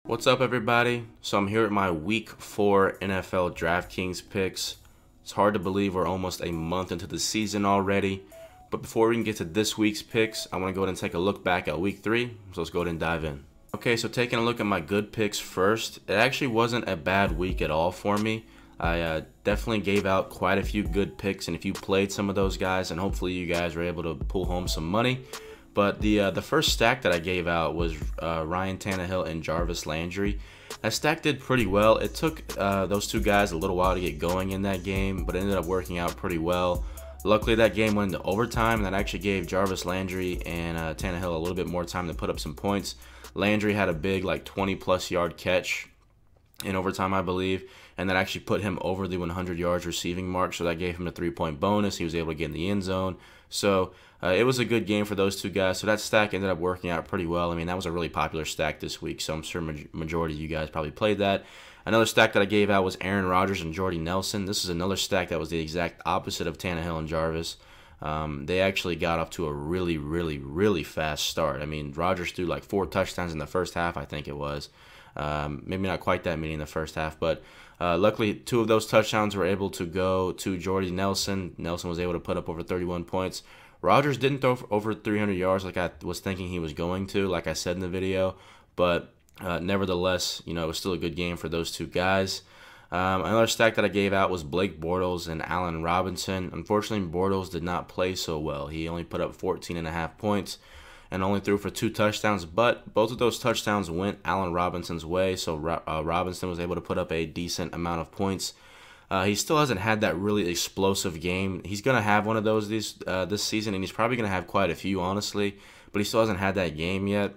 What's up, everybody? So I'm here at my Week 4 NFL DraftKings picks. It's hard to believe we're almost a month into the season already. But before we can get to this week's picks, I want to go ahead and take a look back at Week 3. So let's go ahead and dive in. Okay, so taking a look at my good picks first, it actually wasn't a bad week at all for me. I definitely gave out quite a few good picks, and if you played some of those guys, and hopefully you guys were able to pull home some money. But the first stack that I gave out was Ryan Tannehill and Jarvis Landry. That stack did pretty well. It took those two guys a little while to get going in that game, but it ended up working out pretty well. Luckily, that game went into overtime, and that actually gave Jarvis Landry and Tannehill a little bit more time to put up some points. Landry had a big, like, 20-plus yard catch in overtime, I believe, and that actually put him over the 100 yards receiving mark, so that gave him a 3-point bonus. He was able to get in the end zone. So it was a good game for those two guys. So that stack ended up working out pretty well. I mean, that was a really popular stack this week, so I'm sure majority of you guys probably played that. Another stack that I gave out was Aaron Rodgers and Jordy Nelson. This is another stack that was the exact opposite of Tannehill and Jarvis. They actually got off to a really fast start. I mean, Rodgers threw like 4 touchdowns in the first half, I think it was. Maybe not quite that many in the first half, but luckily 2 of those touchdowns were able to go to Jordy Nelson. Nelson was able to put up over 31 points. Rodgers didn't throw for over 300 yards like I was thinking he was going to, like I said in the video, but nevertheless, you know, it was still a good game for those two guys. Another stack that I gave out was Blake Bortles and Allen Robinson. Unfortunately, Bortles did not play so well. He only put up 14.5 points and only threw for 2 touchdowns, but both of those touchdowns went Allen Robinson's way, so Robinson was able to put up a decent amount of points. He still hasn't had that really explosive game. He's going to have one of those this season, and he's probably going to have quite a few, honestly, but he still hasn't had that game yet,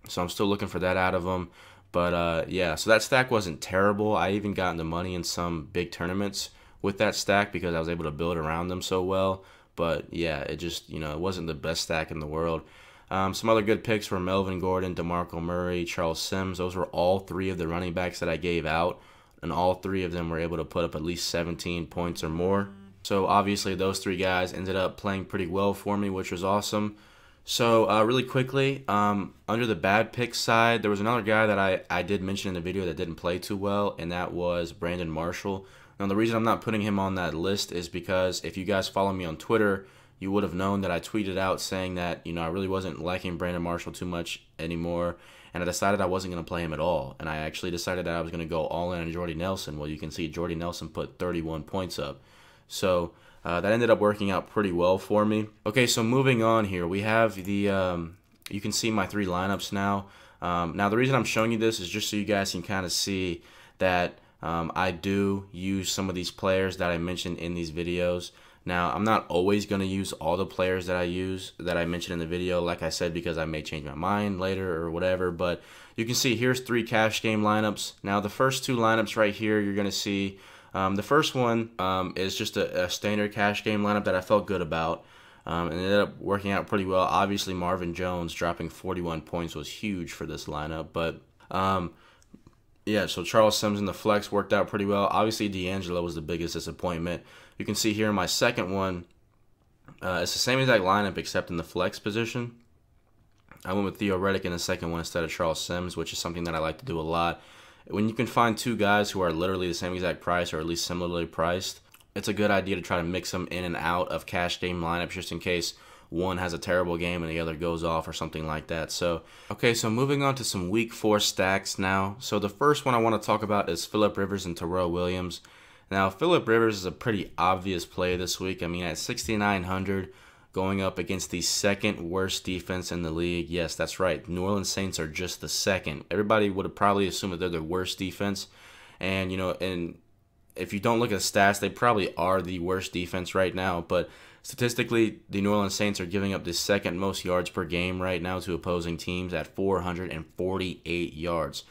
so I'm still looking for that out of him. But, yeah, so that stack wasn't terrible. I even got into money in some big tournaments with that stack because I was able to build around them so well. But, yeah, it just, you know, it wasn't the best stack in the world. Some other good picks were Melvin Gordon, DeMarco Murray, Charles Sims. Those were all 3 of the running backs that I gave out, and all 3 of them were able to put up at least 17 points or more. So, obviously, those 3 guys ended up playing pretty well for me, which was awesome. So, really quickly, under the bad pick side, there was another guy that I did mention in the video that didn't play too well, and that was Brandon Marshall. Now, the reason I'm not putting him on that list is because if you guys follow me on Twitter, you would have known that I tweeted out saying that, you know, I really wasn't liking Brandon Marshall too much anymore, and I decided I wasn't going to play him at all. And I actually decided that I was going to go all in on Jordy Nelson. Well, you can see Jordy Nelson put 31 points up. So that ended up working out pretty well for me. Okay, so moving on here, we have the, you can see my 3 lineups now. Now, the reason I'm showing you this is just so you guys can kind of see that I do use some of these players that I mentioned in these videos. Now, I'm not always going to use all the players that I mentioned in the video, like I said, because I may change my mind later or whatever. But you can see here's 3 cash game lineups. Now, the first 2 lineups right here, you're going to see the first one is just a standard cash game lineup that I felt good about. And it ended up working out pretty well. Obviously, Marvin Jones dropping 41 points was huge for this lineup. But, yeah, so Charles Sims in the flex worked out pretty well. Obviously, D'Angelo was the biggest disappointment. You can see here in my second one, it's the same exact lineup except in the flex position. I went with Theo Reddick in the second one instead of Charles Sims, which is something that I like to do a lot. When you can find 2 guys who are literally the same exact price or at least similarly priced, it's a good idea to try to mix them in and out of cash game lineups just in case one has a terrible game and the other goes off or something like that. So, okay, so moving on to some week 4 stacks now. So the first one I want to talk about is Phillip Rivers and Terrell Williams. Now, Phillip Rivers is a pretty obvious play this week. I mean, at 6,900, going up against the 2nd worst defense in the league. Yes, that's right. New Orleans Saints are just the 2nd. Everybody would have probably assumed that they're the worst defense. And, you know, and if you don't look at the stats, they probably are the worst defense right now. But statistically, the New Orleans Saints are giving up the 2nd most yards per game right now to opposing teams at 448 yards.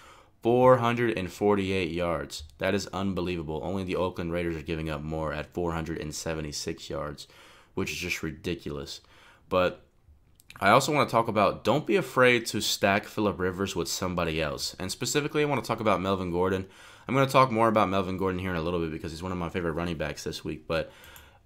448 yards. That is unbelievable. Only the Oakland Raiders are giving up more at 476 yards, which is just ridiculous. But I also want to talk about, don't be afraid to stack Phillip Rivers with somebody else. And specifically, I want to talk about Melvin Gordon. I'm going to talk more about Melvin Gordon here in a little bit because he's one of my favorite running backs this week. But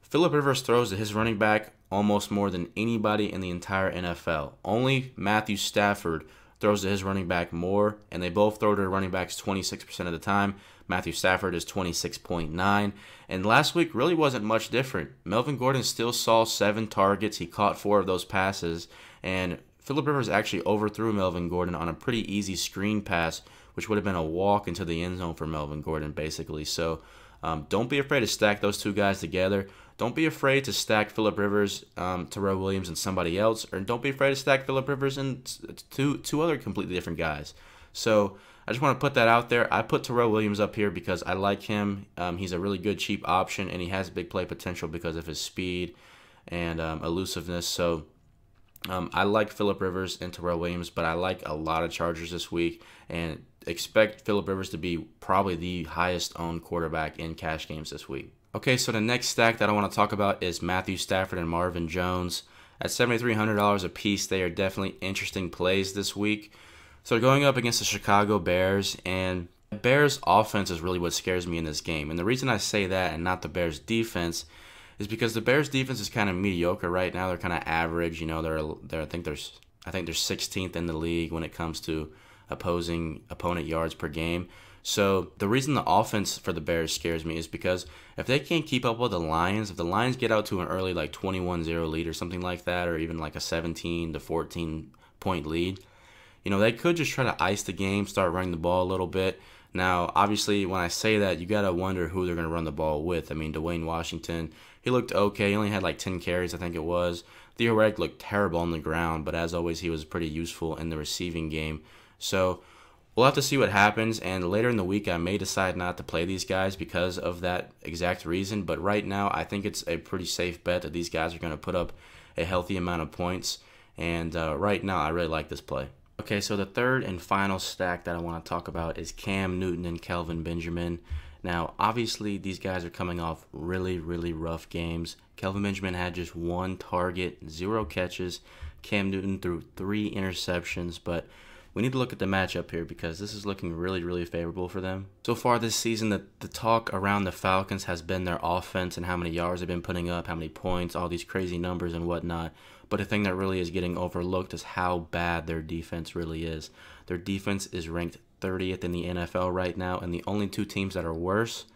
Phillip Rivers throws to his running back almost more than anybody in the entire NFL. Only Matthew Stafford throws to his running back more, and they both throw to running backs 26% of the time. Matthew Stafford is 26.9. And last week really wasn't much different. Melvin Gordon still saw 7 targets. He caught 4 of those passes. And Phillip Rivers actually overthrew Melvin Gordon on a pretty easy screen pass, which would have been a walk into the end zone for Melvin Gordon, basically. So don't be afraid to stack those two guys together. Don't be afraid to stack Phillip Rivers, Terrell Williams, and somebody else. Or don't be afraid to stack Phillip Rivers and two other completely different guys. So I just want to put that out there. I put Terrell Williams up here because I like him. He's a really good, cheap option, and he has big play potential because of his speed and elusiveness. So I like Phillip Rivers and Terrell Williams, but I like a lot of Chargers this week and expect Phillip Rivers to be probably the highest owned quarterback in cash games this week. Okay, so the next stack that I want to talk about is Matthew Stafford and Marvin Jones. At $7,300 a piece, they are definitely interesting plays this week. So they're going up against the Chicago Bears, and the Bears' offense is really what scares me in this game. And the reason I say that and not the Bears' defense is because the Bears' defense is kind of mediocre right now. They're kind of average. You know, I think they're 16th in the league when it comes to opponent yards per game. So the reason the offense for the Bears scares me is because if they can't keep up with the Lions, if the Lions get out to an early like 21-0 lead or something like that, or even like a 17 to 14 point lead, you know, they could just try to ice the game, start running the ball a little bit. Now, obviously, when I say that, you got to wonder who they're going to run the ball with. I mean, Dwayne Washington, he looked okay. He only had like 10 carries, I think it was. Theo Riddick looked terrible on the ground, but as always, he was pretty useful in the receiving game. So we'll have to see what happens, and later in the week, I may decide not to play these guys because of that exact reason. But right now, I think it's a pretty safe bet that these guys are going to put up a healthy amount of points. And right now, I really like this play. Okay, so the third and final stack that I want to talk about is Cam Newton and Kelvin Benjamin. Now, obviously, these guys are coming off really, really rough games. Kelvin Benjamin had just 1 target, 0 catches. Cam Newton threw 3 interceptions, but we need to look at the matchup here because this is looking really, really favorable for them. So far this season, the talk around the Falcons has been their offense and how many yards they've been putting up, how many points, all these crazy numbers and whatnot. But the thing that really is getting overlooked is how bad their defense really is. Their defense is ranked 30th in the NFL right now, and the only 2 teams that are worse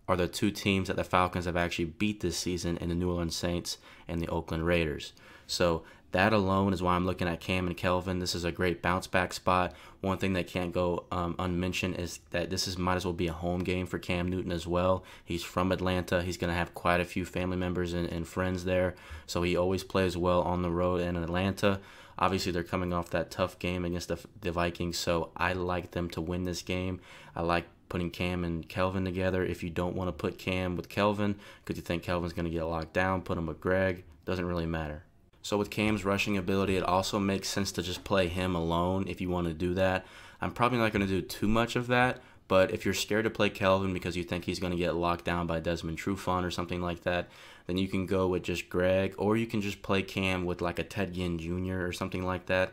are the 2 teams that the Falcons have actually beat this season in the New Orleans Saints and the Oakland Raiders. So that alone is why I'm looking at Cam and Kelvin. This is a great bounce back spot. One thing that can't go unmentioned is that might as well be a home game for Cam Newton as well. He's from Atlanta. He's going to have quite a few family members and friends there, so he always plays well on the road in Atlanta. Obviously, they're coming off that tough game against the Vikings, so I like them to win this game. I like putting Cam and Kelvin together. If you don't want to put Cam with Kelvin because you think Kelvin's going to get locked down, put him with Greg. Doesn't really matter. So with Cam's rushing ability, it also makes sense to just play him alone if you want to do that. I'm probably not going to do too much of that, but if you're scared to play Kelvin because you think he's going to get locked down by Desmond Trufant or something like that, then you can go with just Greg, or you can just play Cam with like a Ted Ginn Jr. or something like that.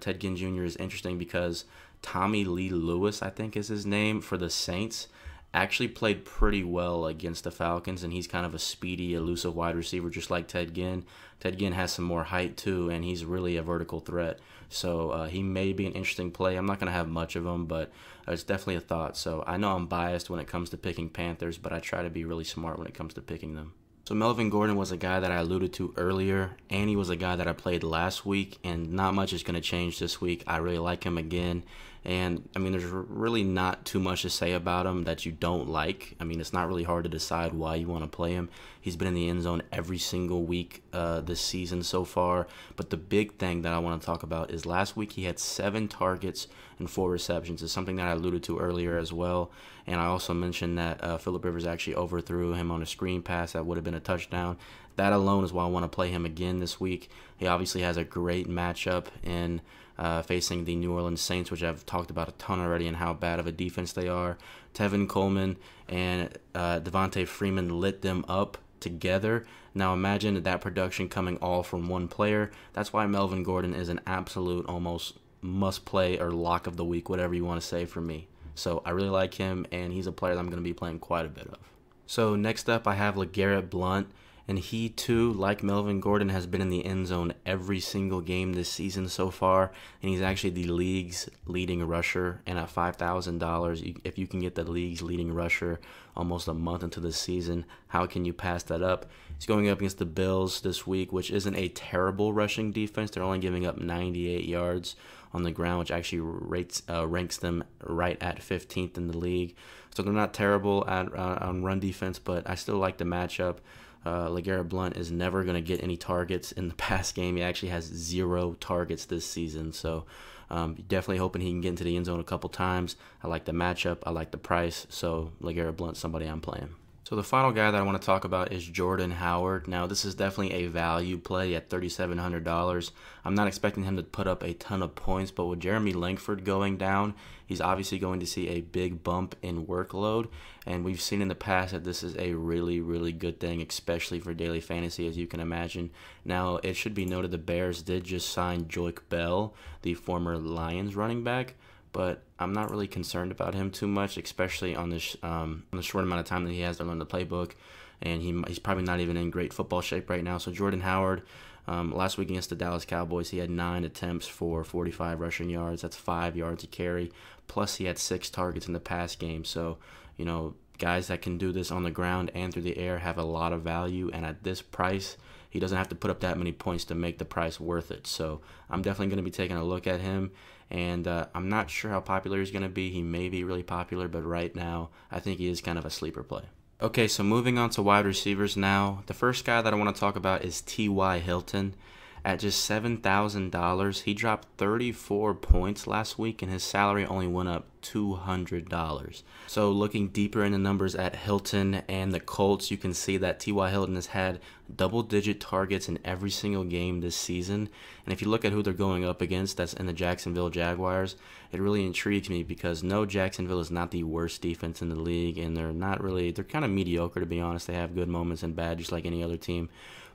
Ted Ginn Jr. is interesting because Tommy Lee Lewis, I think is his name, for the Saints, actually played pretty well against the Falcons, and he's kind of a speedy, elusive wide receiver just like Ted Ginn. Ted Ginn has some more height too, and he's really a vertical threat. So he may be an interesting play. I'm not going to have much of him, but it's definitely a thought. So I know I'm biased when it comes to picking Panthers, but I try to be really smart when it comes to picking them. So Melvin Gordon was a guy that I alluded to earlier, and he was a guy that I played last week, and not much is going to change this week. I really like him again. And, I mean, there's really not too much to say about him that you don't like. I mean, it's not really hard to decide why you want to play him. He's been in the end zone every single week this season so far. But the big thing that I want to talk about is last week he had 7 targets and 4 receptions. It's something that I alluded to earlier as well. And I also mentioned that Phillip Rivers actually overthrew him on a screen pass that would have been a touchdown. That alone is why I want to play him again this week. He obviously has a great matchup in facing the New Orleans Saints, which I've talked about a ton already and how bad of a defense they are. Tevin Coleman and Devontae Freeman lit them up together. Now imagine that production coming all from one player. That's why Melvin Gordon is an absolute almost must-play or lock of the week, whatever you want to say for me. So I really like him, and he's a player that I'm going to be playing quite a bit of. So next up, I have LeGarrette Blount. And he too, like Melvin Gordon, has been in the end zone every single game this season so far. And he's actually the league's leading rusher. And at $5,000, if you can get the league's leading rusher almost a month into the season, how can you pass that up? He's going up against the Bills this week, which isn't a terrible rushing defense. They're only giving up 98 yards on the ground, which actually ranks them right at 15th in the league. So they're not terrible at on run defense, but I still like the matchup. LeGarrette Blount is never going to get any targets in the pass game. He actually has 0 targets this season. So definitely hoping he can get into the end zone a couple times. I like the matchup. I like the price. So LeGarrette Blount, somebody I'm playing. So the final guy that I want to talk about is Jordan Howard. Now, this is definitely a value play at $3,700. I'm not expecting him to put up a ton of points, but with Jeremy Langford going down, he's obviously going to see a big bump in workload. And we've seen in the past that this is a really, really good thing, especially for daily fantasy, as you can imagine. Now, it should be noted the Bears did just sign Joique Bell, the former Lions running back. But I'm not really concerned about him too much, especially on the short amount of time that he has to learn the playbook. And he's probably not even in great football shape right now. So Jordan Howard, last week against the Dallas Cowboys, he had 9 attempts for 45 rushing yards. That's 5 yards a carry. Plus, he had 6 targets in the pass game. So, you know, guys that can do this on the ground and through the air have a lot of value. And at this price, he doesn't have to put up that many points to make the price worth it. So I'm definitely going to be taking a look at him. And I'm not sure how popular he's going to be. He may be really popular, but right now I think he is kind of a sleeper play. Okay, so moving on to wide receivers now. The first guy that I want to talk about is T.Y. Hilton. At just $7,000, he dropped 34 points last week, and his salary only went up $200. So looking deeper in the numbers at Hilton and the Colts, you can see that T.Y. Hilton has had double-digit targets in every single game this season. And if you look at who they're going up against, that's in the Jacksonville Jaguars, it really intrigues me because no, Jacksonville is not the worst defense in the league, and they're kind of mediocre, to be honest. They have good moments and bad, just like any other team.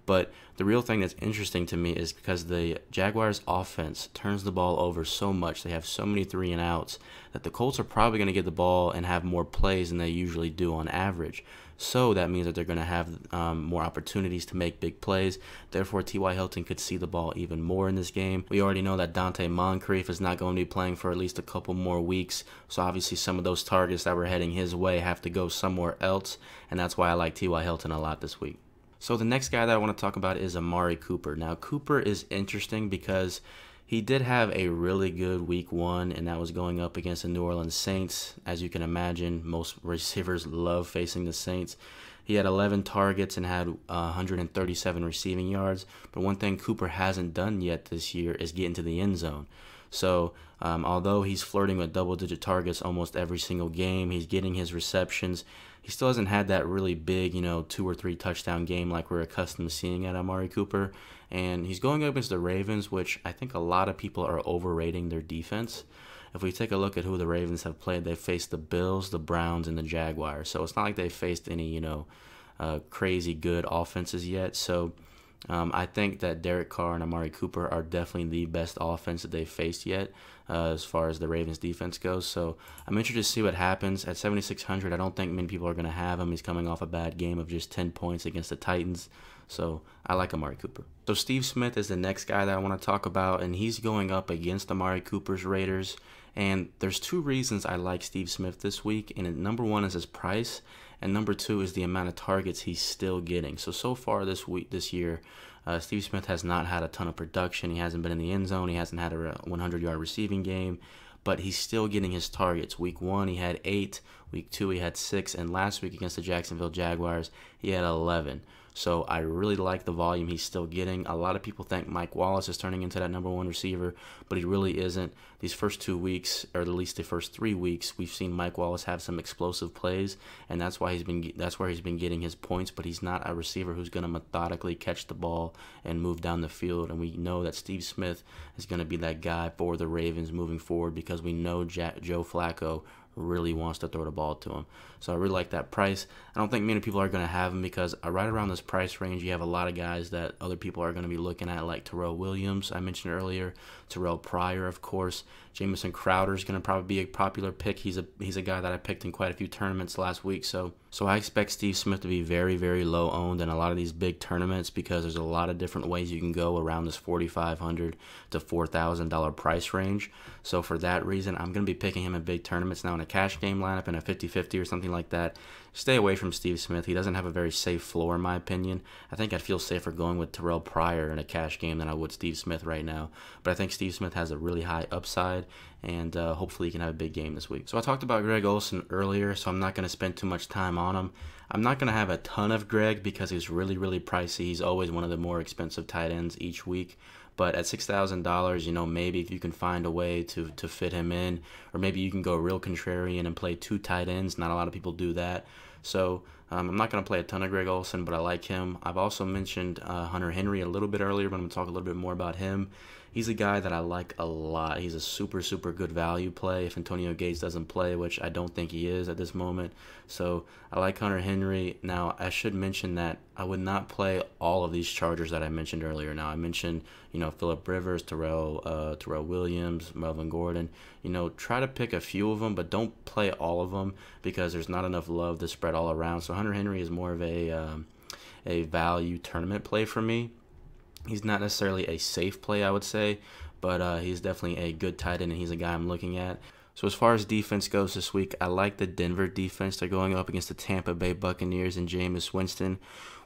But the real thing that's interesting to me is because the Jaguars' offense turns the ball over so much, they have so many 3-and-outs, that the Colts are probably going to get the ball and have more plays than they usually do on average. So that means that they're going to have more opportunities to make big plays. Therefore, T.Y. Hilton could see the ball even more in this game. We already know that Dante Moncrief is not going to be playing for at least a couple more weeks. So obviously some of those targets that were heading his way have to go somewhere else. And that's why I like T.Y. Hilton a lot this week. So the next guy that I want to talk about is Amari Cooper. Now, Cooper is interesting because he did have a really good week 1, and that was going up against the New Orleans Saints. As you can imagine, most receivers love facing the Saints. He had 11 targets and had 137 receiving yards. But one thing Cooper hasn't done yet this year is get into the end zone. So although he's flirting with double-digit targets almost every single game, he's getting his receptions, he still hasn't had that really big, 2 or 3 touchdown game like we're accustomed to seeing at Amari Cooper. And he's going up against the Ravens, which I think a lot of people are overrating their defense. If we take a look at who the Ravens have played, they've faced the Bills, the Browns, and the Jaguars. So it's not like they've faced any, crazy good offenses yet. So I think that Derek Carr and Amari Cooper are definitely the best offense that they've faced yet as far as the Ravens defense goes. So I'm interested to see what happens. At 7,600, I don't think many people are going to have him. He's coming off a bad game of just 10 points against the Titans. So I like Amari Cooper. So Steve Smith is the next guy that I want to talk about, and he's going up against Amari Cooper's Raiders. And there's 2 reasons I like Steve Smith this week, and number 1 is his price, and number 2 is the amount of targets he's still getting. So far this year, Steve Smith has not had a ton of production. He hasn't been in the end zone. He hasn't had a 100-yard receiving game, but he's still getting his targets. Week 1, he had 8. Week 2, he had 6. And last week against the Jacksonville Jaguars, he had 11. So I really like the volume he's still getting. A lot of people think Mike Wallace is turning into that number 1 receiver, but he really isn't. These first 2 weeks, or at least the first 3 weeks, we've seen Mike Wallace have some explosive plays, and that's where he's been getting his points. But he's not a receiver who's going to methodically catch the ball and move down the field. And we know that Steve Smith is going to be that guy for the Ravens moving forward because we know Joe Flacco really wants to throw the ball to him. So I really like that price. I don't think many people are going to have him because right around this price range, you have a lot of guys that other people are going to be looking at, like Terrell Williams, I mentioned earlier, Terrell Pryor, of course. Jamison Crowder is going to probably be a popular pick. He's a guy that I picked in quite a few tournaments last week. So I expect Steve Smith to be very, very low owned in a lot of these big tournaments because there's a lot of different ways you can go around this $4,500 to $4,000 price range. So for that reason, I'm going to be picking him in big tournaments. Now in a cash game lineup, in a 50-50 or something like that, stay away from Steve Smith. He doesn't have a very safe floor, in my opinion. I think I'd feel safer going with Terrell Pryor in a cash game than I would Steve Smith right now. But I think Steve Smith has a really high upside, and hopefully he can have a big game this week. So I talked about Greg Olson earlier, so I'm not going to spend too much time on him. I'm not going to have a ton of Greg because he's really, really pricey. He's always one of the more expensive tight ends each week. But at $6,000, you know, maybe if you can find a way to fit him in, or maybe you can go real contrarian and play 2 tight ends. Not a lot of people do that. So I'm not going to play a ton of Greg Olson, but I like him. I've also mentioned Hunter Henry a little bit earlier, but I'm going to talk a little bit more about him. He's a guy that I like a lot. He's a super, super good value play if Antonio Gates doesn't play, which I don't think he is at this moment. So I like Hunter Henry. Now, I should mention that I would not play all of these Chargers that I mentioned earlier. Now, I mentioned, you know, Phillip Rivers, Terrell Williams, Melvin Gordon. You know, try to pick a few of them, but don't play all of them because there's not enough love to spread all around. So Hunter Henry is more of a value tournament play for me. He's not necessarily a safe play, I would say, but he's definitely a good tight end, and he's a guy I'm looking at. So as far as defense goes this week, I like the Denver defense. They're going up against the Tampa Bay Buccaneers and Jameis Winston.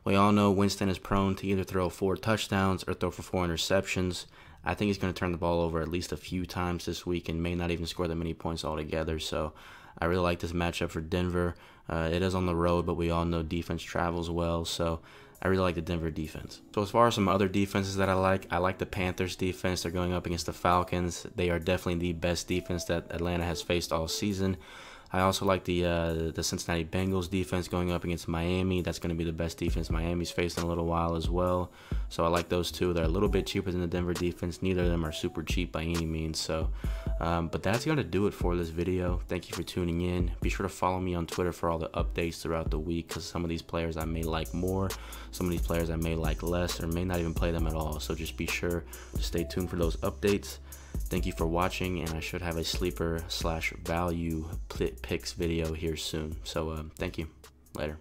We all know Winston is prone to either throw 4 touchdowns or throw for 4 interceptions. I think he's going to turn the ball over at least a few times this week and may not even score that many points altogether. So I really like this matchup for Denver. It is on the road, but we all know defense travels well. So I really like the Denver defense. So as far as some other defenses that I like the Panthers defense. They're going up against the Falcons. They are definitely the best defense that Atlanta has faced all season. I also like the Cincinnati Bengals defense going up against Miami. That's going to be the best defense Miami's faced in a little while as well. So I like those two. They're a little bit cheaper than the Denver defense. Neither of them are super cheap by any means. So, but that's going to do it for this video. Thank you for tuning in. Be sure to follow me on Twitter for all the updates throughout the week because some of these players I may like more. Some of these players I may like less or may not even play them at all. So just be sure to stay tuned for those updates. Thank you for watching, and I should have a sleeper/value picks video here soon. So thank you. Later.